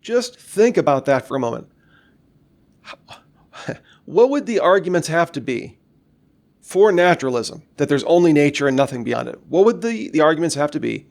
Just think about that for a moment. What would the arguments have to be for naturalism, that there's only nature and nothing beyond it? What would the arguments have to be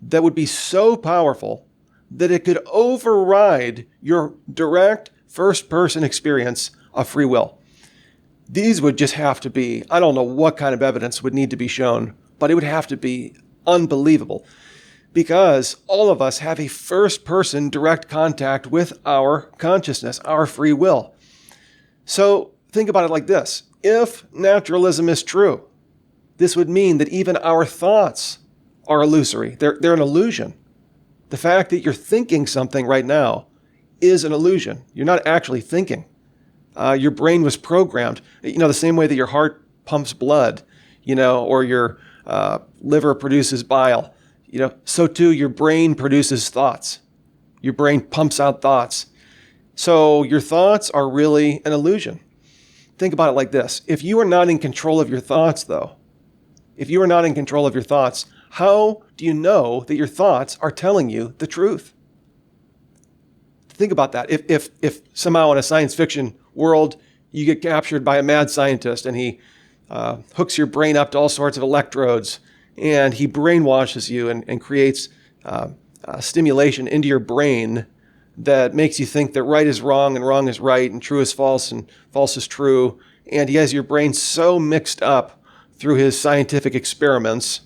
that would be so powerful that it could override your direct first-person experience of free will? These would just have to be, I don't know what kind of evidence would need to be shown, but it would have to be unbelievable, because all of us have a first-person direct contact with our consciousness, our free will. So think about it like this. If naturalism is true, this would mean that even our thoughts are illusory. They're an illusion. The fact that you're thinking something right now is an illusion. You're not actually thinking. Your brain was programmed, the same way that your heart pumps blood, or your liver produces bile, so too your brain produces thoughts. Your brain pumps out thoughts. So your thoughts are really an illusion. Think about it like this. If you are not in control of your thoughts, though, how do you know that your thoughts are telling you the truth? Think about that. If somehow in a science fiction world you get captured by a mad scientist and he hooks your brain up to all sorts of electrodes and he brainwashes you and creates stimulation into your brain that makes you think that right is wrong and wrong is right and true is false and false is true, and he has your brain so mixed up through his scientific experiments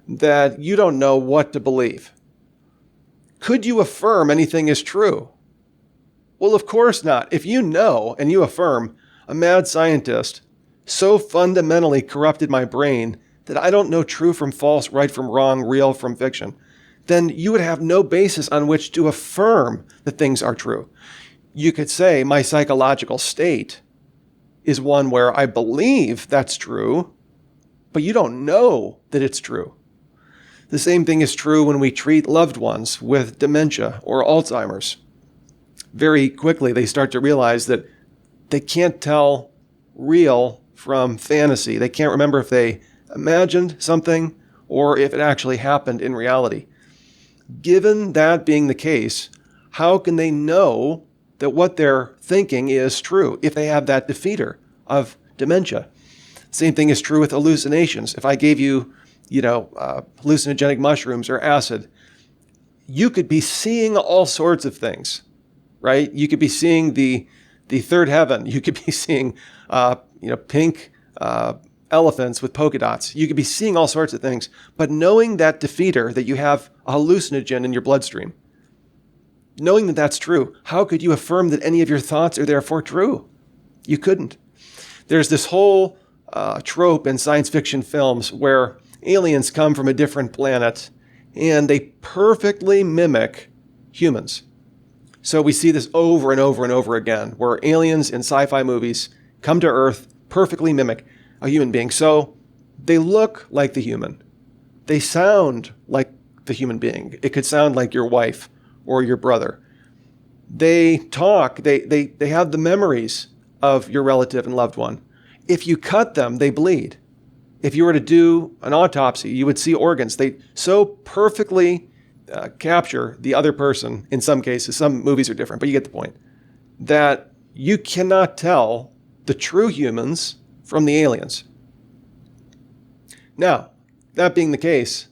that you don't know what to believe. Could you affirm anything is true? Well, of course not. If you know and you affirm a mad scientist so fundamentally corrupted my brain that I don't know true from false, right from wrong, real from fiction, then you would have no basis on which to affirm that things are true. You could say my psychological state is one where I believe that's true, but you don't know that it's true. The same thing is true when we treat loved ones with dementia or Alzheimer's. Very quickly, they start to realize that they can't tell real from fantasy. They can't remember if they imagined something or if it actually happened in reality. Given that being the case, how can they know that what they're thinking is true if they have that defeater of dementia? Same thing is true with hallucinations. If I gave you, hallucinogenic mushrooms or acid, you could be seeing all sorts of things, right? You could be seeing the third heaven. You could be seeing, pink elephants with polka dots. You could be seeing all sorts of things, but knowing that defeater, that you have a hallucinogen in your bloodstream, knowing that that's true, how could you affirm that any of your thoughts are therefore true? You couldn't. There's this whole trope in science fiction films where aliens come from a different planet and they perfectly mimic humans. So we see this over and over and over again, where aliens in sci-fi movies come to Earth, perfectly mimic a human being. So they look like the human. They sound like the human being. It could sound like your wife or your brother. They talk, they have the memories of your relative and loved one. If you cut them, they bleed. If you were to do an autopsy, you would see organs. They so perfectly capture the other person in some cases. Some movies are different, but you get the point. That you cannot tell the true humans from the aliens. Now, that being the case,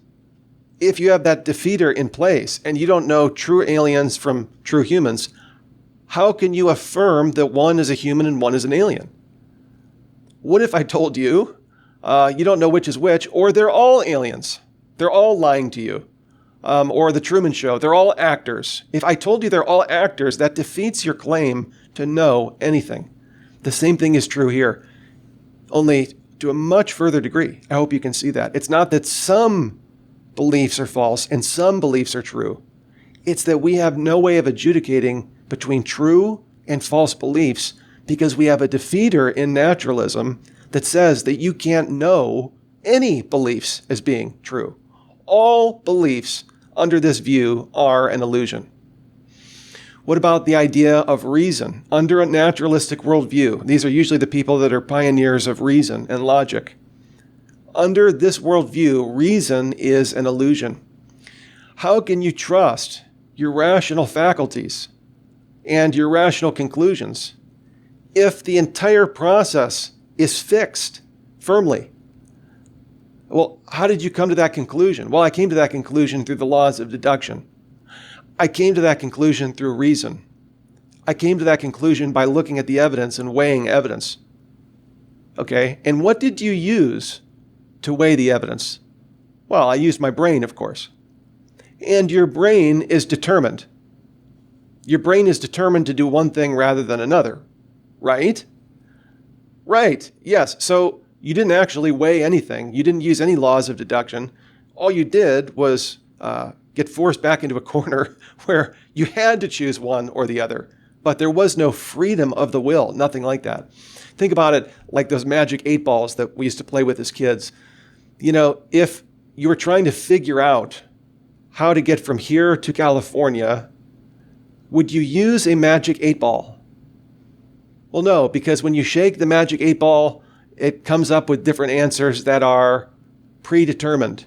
if you have that defeater in place and you don't know true aliens from true humans, how can you affirm that one is a human and one is an alien? What if I told you you don't know which is which, or they're all aliens? They're all lying to you. Or The Truman Show, they're all actors. If I told you they're all actors, that defeats your claim to know anything. The same thing is true here, only to a much further degree. I hope you can see that. It's not that some beliefs are false and some beliefs are true. It's that we have no way of adjudicating between true and false beliefs because we have a defeater in naturalism that says that you can't know any beliefs as being true. All beliefs under this view are an illusion. What about the idea of reason? Under a naturalistic worldview, these are usually the people that are pioneers of reason and logic. Under this worldview, reason is an illusion. How can you trust your rational faculties and your rational conclusions if the entire process is fixed firmly? Well, how did you come to that conclusion? Well, I came to that conclusion through the laws of deduction. I came to that conclusion through reason. I came to that conclusion by looking at the evidence and weighing evidence. Okay, and what did you use to weigh the evidence? Well, I used my brain, of course. And your brain is determined. Your brain is determined to do one thing rather than another, right? Right, yes. So you didn't actually weigh anything. You didn't use any laws of deduction. All you did was get forced back into a corner where you had to choose one or the other. But there was no freedom of the will, nothing like that. Think about it like those magic 8 balls that we used to play with as kids. You know, if you were trying to figure out how to get from here to California, would you use a magic 8 ball? Well, no, because when you shake the magic 8 ball, it comes up with different answers that are predetermined.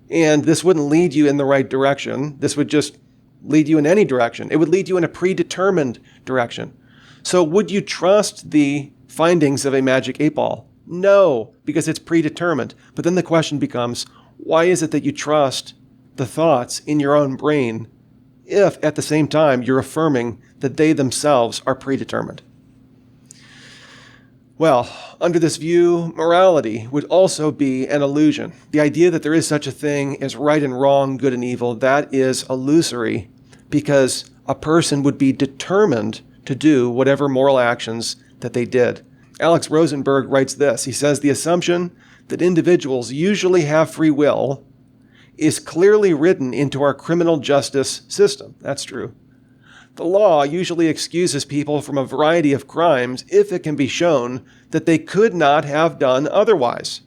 And this wouldn't lead you in the right direction. This would just lead you in any direction. It would lead you in a predetermined direction. So would you trust the findings of a magic 8 ball? No, because it's predetermined. But then the question becomes, why is it that you trust the thoughts in your own brain if at the same time you're affirming that they themselves are predetermined? Well, under this view, morality would also be an illusion. The idea that there is such a thing as right and wrong, good and evil, that is illusory because a person would be determined to do whatever moral actions that they did. Alex Rosenberg writes this. He says, the assumption that individuals usually have free will is clearly written into our criminal justice system. That's true. The law usually excuses people from a variety of crimes if it can be shown that they could not have done otherwise.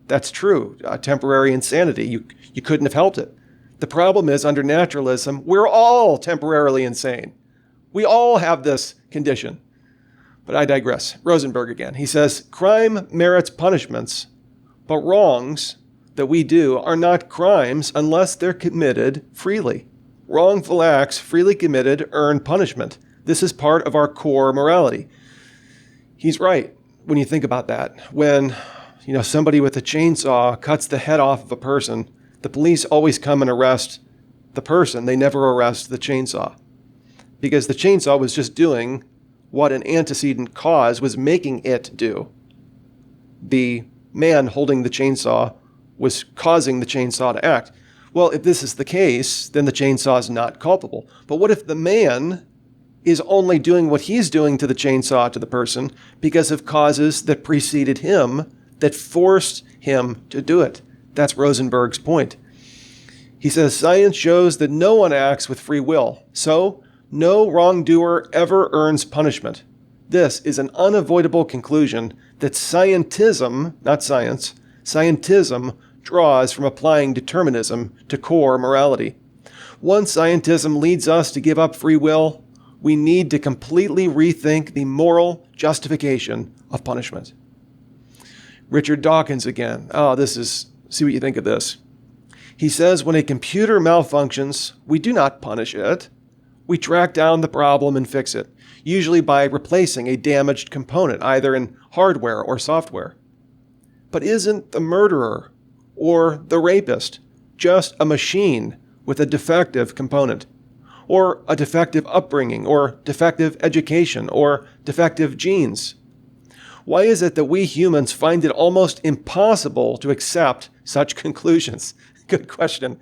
That's true. Temporary insanity. You couldn't have helped it. The problem is, under naturalism, we're all temporarily insane. We all have this condition. But I digress. Rosenberg again. He says, crime merits punishments, but wrongs that we do are not crimes unless they're committed freely. Wrongful acts freely committed earn punishment. This is part of our core morality. He's right when you think about that. When, somebody with a chainsaw cuts the head off of a person, the police always come and arrest the person. They never arrest the chainsaw. Because the chainsaw was just doing what an antecedent cause was making it do. The man holding the chainsaw was causing the chainsaw to act. Well, if this is the case, then the chainsaw is not culpable. But what if the man is only doing what he's doing to the chainsaw to the person because of causes that preceded him, that forced him to do it? That's Rosenberg's point. He says, science shows that no one acts with free will, so no wrongdoer ever earns punishment. This is an unavoidable conclusion that scientism, not science, scientism draws from applying determinism to core morality. Once scientism leads us to give up free will, we need to completely rethink the moral justification of punishment. Richard Dawkins again. See what you think of this. He says, when a computer malfunctions, we do not punish it. We track down the problem and fix it, usually by replacing a damaged component, either in hardware or software. But isn't the murderer or the rapist just a machine with a defective component, or a defective upbringing, or defective education, or defective genes? Why is it that we humans find it almost impossible to accept such conclusions? Good question.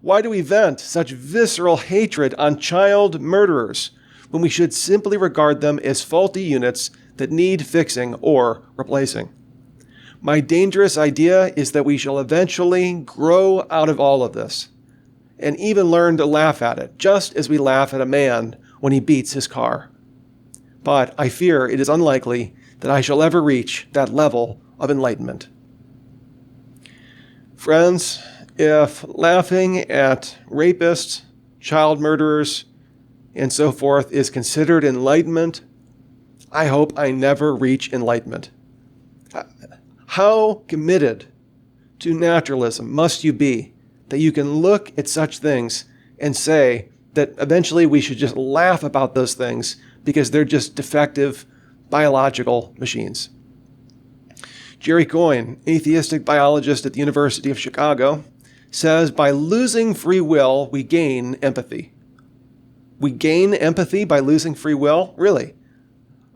Why do we vent such visceral hatred on child murderers when we should simply regard them as faulty units that need fixing or replacing? My dangerous idea is that we shall eventually grow out of all of this and even learn to laugh at it, just as we laugh at a man when he beats his car. But I fear it is unlikely that I shall ever reach that level of enlightenment. Friends, if laughing at rapists, child murderers, and so forth is considered enlightenment, I hope I never reach enlightenment. How committed to naturalism must you be that you can look at such things and say, that eventually we should just laugh about those things because they're just defective biological machines. Jerry Coyne, atheistic biologist at the University of Chicago, says by losing free will, we gain empathy. We gain empathy by losing free will? Really?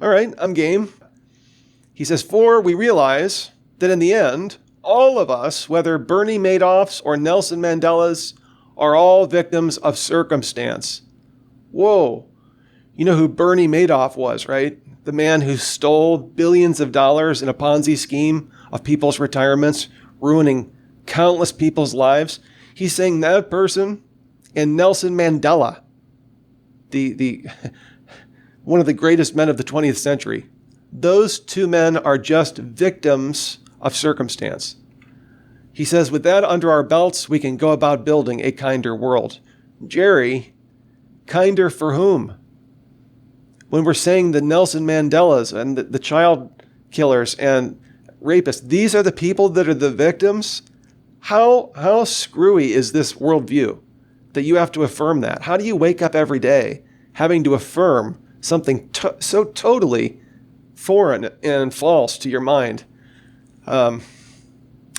All right, I'm game. He says, for we realize that in the end, all of us, whether Bernie Madoffs or Nelson Mandela's, are all victims of circumstance. Whoa. You know who Bernie Madoff was, right? The man who stole billions of dollars in a Ponzi scheme of people's retirements, ruining countless people's lives. He's saying that person and Nelson Mandela, the one of the greatest men of the 20th century, those two men are just victims of circumstance. He says, with that under our belts, we can go about building a kinder world. Jerry, kinder for whom? When we're saying the Nelson Mandelas and the child killers and rapists, these are the people that are the victims? How screwy is this worldview that you have to affirm that? How do you wake up every day having to affirm something so totally foreign and false to your mind? I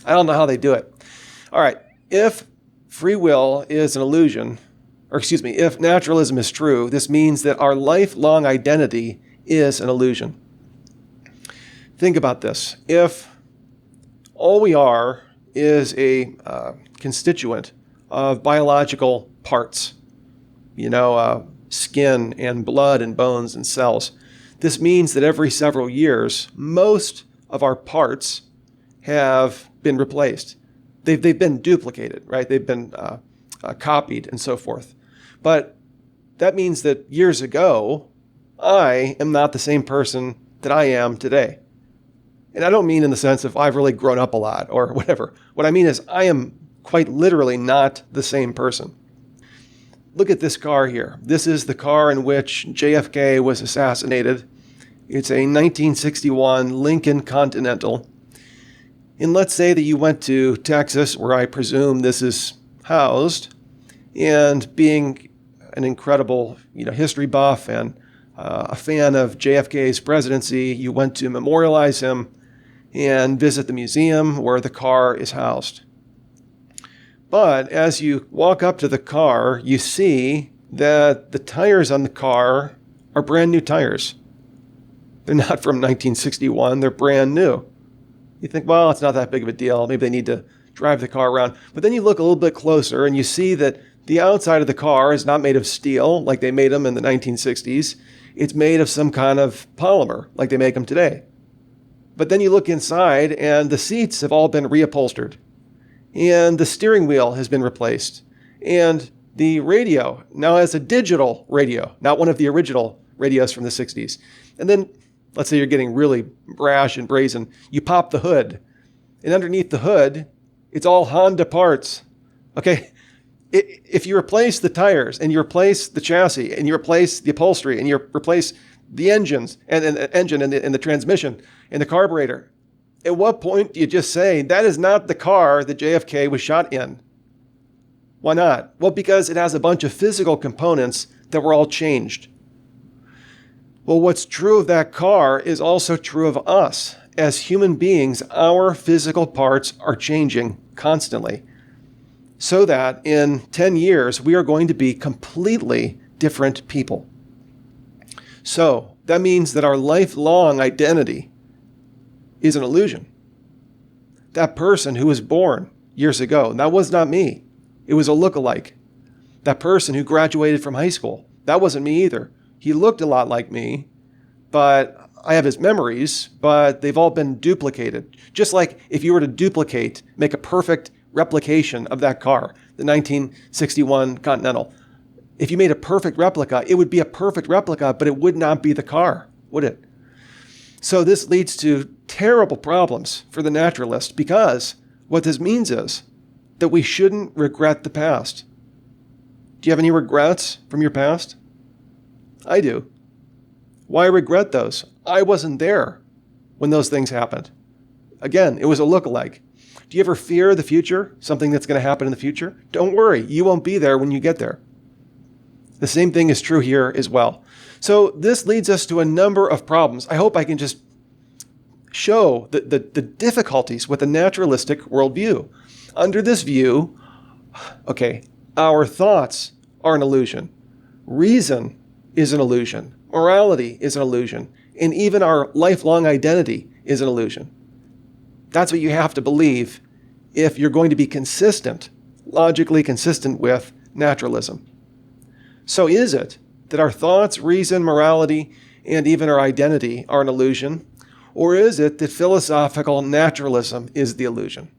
don't know how they do it. All right, if free will is an illusion, if naturalism is true, this means that our lifelong identity is an illusion. Think about this. If all we are is a constituent of biological parts, skin and blood and bones and cells, this means that every several years, most of our parts have been replaced. They've been duplicated, right? They've been copied and so forth. But that means that years ago, I am not the same person that I am today. And I don't mean in the sense of I've really grown up a lot or whatever. What I mean is I am quite literally not the same person. Look at this car here. This is the car in which JFK was assassinated. It's a 1961 Lincoln Continental. And let's say that you went to Texas, where I presume this is housed, and being an incredible, history buff and a fan of JFK's presidency, you went to memorialize him and visit the museum where the car is housed. But as you walk up to the car, you see that the tires on the car are brand new tires. They're not from 1961, they're brand new. You think, well, it's not that big of a deal. Maybe they need to drive the car around. But then you look a little bit closer and you see that the outside of the car is not made of steel like they made them in the 1960s. It's made of some kind of polymer like they make them today. But then you look inside and the seats have all been reupholstered. And the steering wheel has been replaced. And the radio now has a digital radio, not one of the original radios from the 60s. And then let's say you're getting really brash and brazen. You pop the hood. And underneath the hood, it's all Honda parts. Okay? If you replace the tires and you replace the chassis and you replace the upholstery and you replace the engines and the engine and the transmission and the carburetor, at what point do you just say, that is not the car that JFK was shot in? Why not? Well, because it has a bunch of physical components that were all changed. Well, what's true of that car is also true of us. As human beings, our physical parts are changing constantly. So that in 10 years, we are going to be completely different people. So that means that our lifelong identity is an illusion. That person who was born years ago, that was not me. It was a lookalike. That person who graduated from high school, that wasn't me either. He looked a lot like me, but I have his memories, but they've all been duplicated. Just like if you were to make a perfect replication of that car, the 1961 Continental. If you made a perfect replica, it would be a perfect replica, but it would not be the car, would it? So this leads to terrible problems for the naturalist, because what this means is that we shouldn't regret the past. Do you have any regrets from your past? I do. Why regret those? I wasn't there when those things happened. Again, it was a lookalike. Do you ever fear the future? Something that's going to happen in the future? Don't worry, you won't be there when you get there. The same thing is true here as well. So this leads us to a number of problems. I hope I can just show the difficulties with the naturalistic worldview. Under this view, okay, our thoughts are an illusion. Reason is an illusion. Morality is an illusion. And even our lifelong identity is an illusion. That's what you have to believe if you're going to be consistent, logically consistent with naturalism. So is it that our thoughts, reason, morality, and even our identity are an illusion? Or is it that philosophical naturalism is the illusion?